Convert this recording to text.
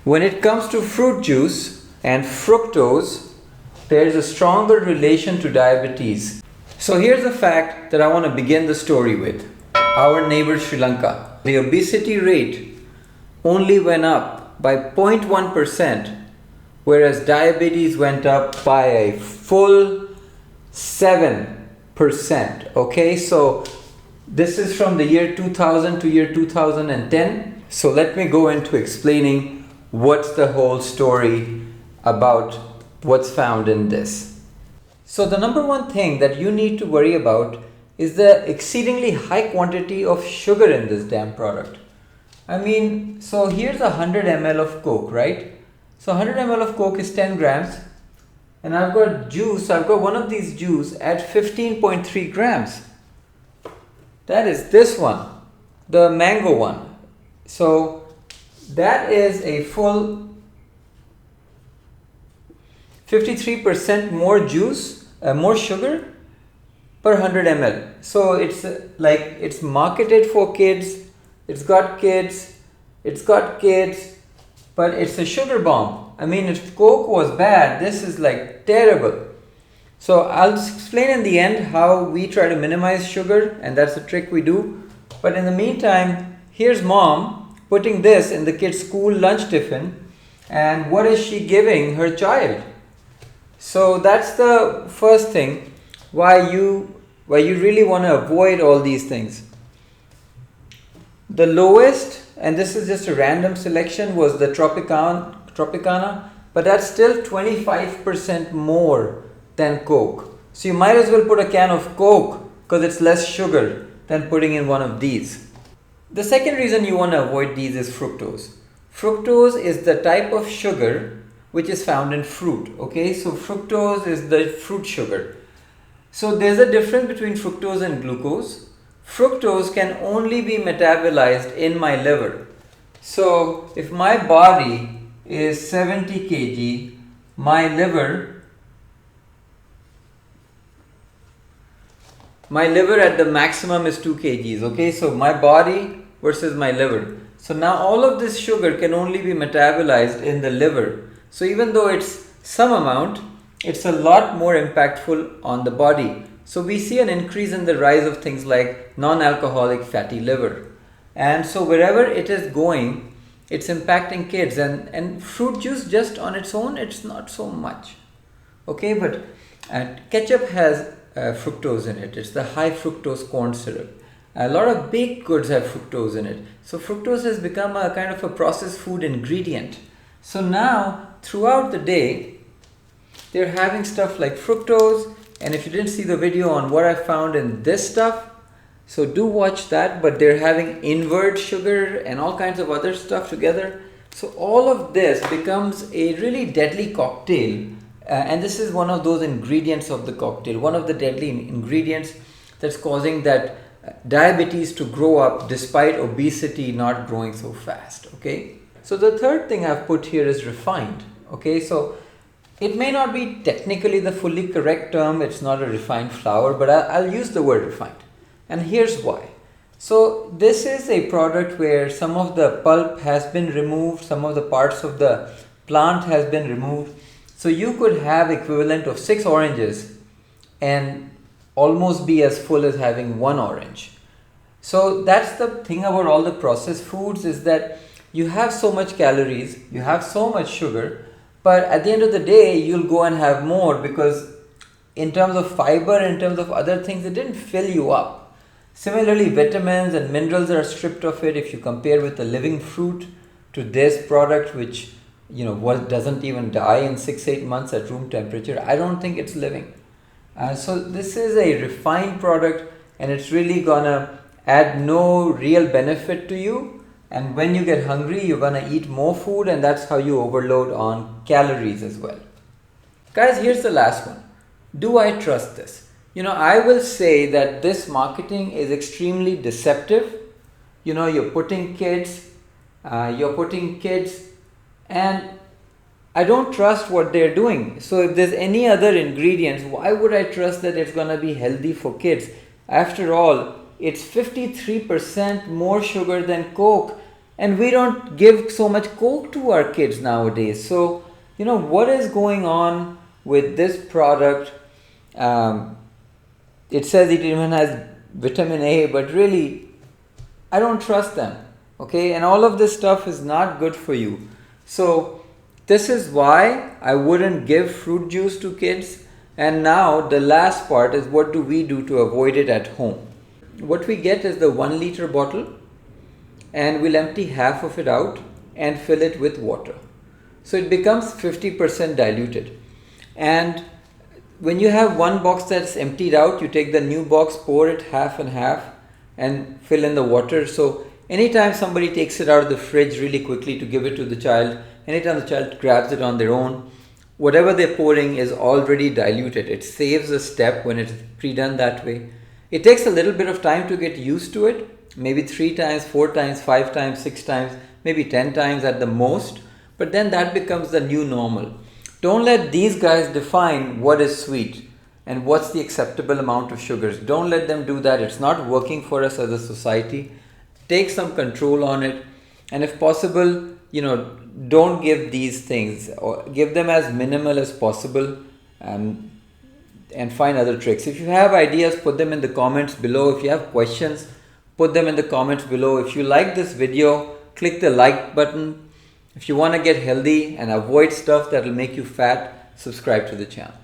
When it comes to fruit juice and fructose, there is a stronger relation to diabetes. So here's a fact that I want to begin the story with. Our neighbor Sri Lanka, the obesity rate only went up by 0.1%, whereas diabetes went up by a full 7%. Okay, so this is from the year 2000 to year 2010. So let me go into explaining what's the whole story about what's found in this. So the number one thing that you need to worry about is the exceedingly high quantity of sugar in this damn product. I mean, so here's 100 ml of Coke, right? So 100 ml of Coke is 10 grams. And I've got juice, I've got one of these juice at 15.3 grams. That is this one, the mango one. So that is a full 53% more juice, more sugar per 100 ml. So it's like it's marketed for kids, it's got kids, but it's a sugar bomb. I mean, if Coke was bad, this is like terrible. So I'll explain in the end how we try to minimize sugar, and that's a trick we do. But in the meantime, here's mom putting this in the kid's school lunch tiffin, and what is she giving her child? So that's the first thing why you really want to avoid all these things. The lowest, and this is just a random selection, was the Tropicana, but that's still 25% more than Coke. So you might as well put a can of Coke because it's less sugar than putting in one of these. The second reason you want to avoid these is fructose. Fructose is the type of sugar which is found in fruit. Okay, so fructose is the fruit sugar. So there's a difference between fructose and glucose. Fructose can only be metabolized in my liver. So if my body is 70 kg, my liver at the maximum is 2 kgs. Okay, so my body versus my liver. So now all of this sugar can only be metabolized in the liver. So even though it's some amount, it's a lot more impactful on the body. So we see an increase in the rise of things like non-alcoholic fatty liver. And so wherever it is going, it's impacting kids. And fruit juice just on its own, it's not so much. Okay, but ketchup has fructose in it. It's the high fructose corn syrup. A lot of baked goods have fructose in it. So fructose has become a kind of a processed food ingredient. So now throughout the day, they're having stuff like fructose. And if you didn't see the video on what I found in this stuff, so do watch that. But they're having invert sugar and all kinds of other stuff together. So all of this becomes a really deadly cocktail. And this is one of those ingredients of the cocktail, one of the deadly ingredients that's causing that diabetes to grow up despite obesity not growing so fast. Okay, so the third thing I've put here is refined. Okay, so it may not be technically the fully correct term, it's not a refined flour, but I'll use the word refined. And here's why. So this is a product where some of the pulp has been removed, some of the parts of the plant has been removed. So you could have equivalent of 6 oranges and almost be as full as having 1 orange. So that's the thing about all the processed foods, is that you have so much calories, you have so much sugar, but at the end of the day, you'll go and have more because in terms of fiber, in terms of other things, it didn't fill you up. Similarly, vitamins and minerals are stripped of it. If you compare with the living fruit to this product, which doesn't even die in 6-8 months at room temperature, I don't think it's living. So this is a refined product, and it's really gonna add no real benefit to you. And when you get hungry, you're gonna eat more food, and that's how you overload on calories as well. Guys, here's the last one. Do I trust this? I will say that this marketing is extremely deceptive. You're putting kids, and I don't trust what they're doing. So if there's any other ingredients, why would I trust that it's gonna be healthy for kids? After all, it's 53% more sugar than Coke. And we don't give so much Coke to our kids nowadays. So, what is going on with this product? It says it even has vitamin A, but really, I don't trust them. Okay, and all of this stuff is not good for you. So, this is why I wouldn't give fruit juice to kids. And now the last part is, what do we do to avoid it at home? What we get is the 1 liter bottle, and we'll empty half of it out and fill it with water. So it becomes 50% diluted. And when you have one box that's emptied out, you take the new box, pour it half and half, and fill in the water. So anytime somebody takes it out of the fridge really quickly to give it to the child, anytime the child grabs it on their own, whatever they're pouring is already diluted. It saves a step when it's pre-done that way. It takes a little bit of time to get used to it. Maybe 3 times, 4 times, 5 times, 6 times, maybe 10 times at the most. But then that becomes the new normal. Don't let these guys define what is sweet and what's the acceptable amount of sugars. Don't let them do that. It's not working for us as a society. Take some control on it. And if possible, don't give these things, or give them as minimal as possible, and find other tricks. If you have ideas, put them in the comments below. If you have questions, put them in the comments below. If you like this video, click the like button. If you want to get healthy and avoid stuff that will make you fat, subscribe to the channel.